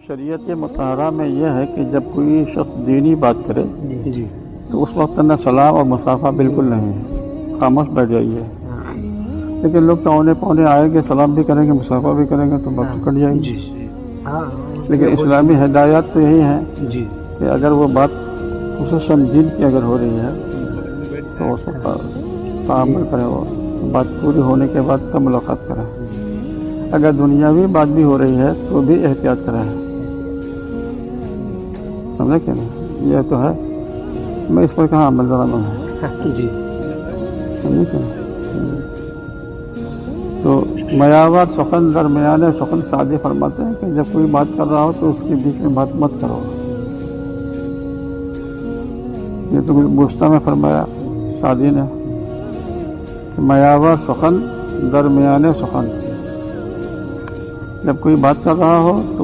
شریعت مطہرہ میں یہ ہے کہ جب کوئی شخص دینی بات کرے جی تو اس وقت نہ سلام اور مصافحہ بالکل نہیں ہے، خاموش بیٹھ جائیے۔ لیکن لوگ تو پونے آئیں گے، سلام بھی کریں گے، مصافحہ بھی کریں گے تو بات تو کٹ جائے گی۔ جی ہاں لیکن اسلامی ہدایات تو یہی ہیں جی کہ اگر وہ بات خصوصاً دین کی اگر ہو رہی ہے تو اس وقت تعامل کریں، وہ بات پوری ہونے کے بعد تب ملاقات کریں۔ اگر دنیاوی بات بھی ہو رہی ہے تو بھی احتیاط کریں، سمجھے کہ نہیں؟ یہ تو ہے، میں اس پر کہاں عمل درآمد ہے، جی سمجھے کہ نہیں؟ تو میاور سخن درمیان سخن سعدی فرماتے ہیں کہ جب کوئی بات کر رہا ہو تو اس کے بیچ میں بات مت کرو۔ یہ تو گستہ میں فرمایا سعدی نے کہ میاور سخن درمیان سخن، جب کوئی بات کر رہا ہو تو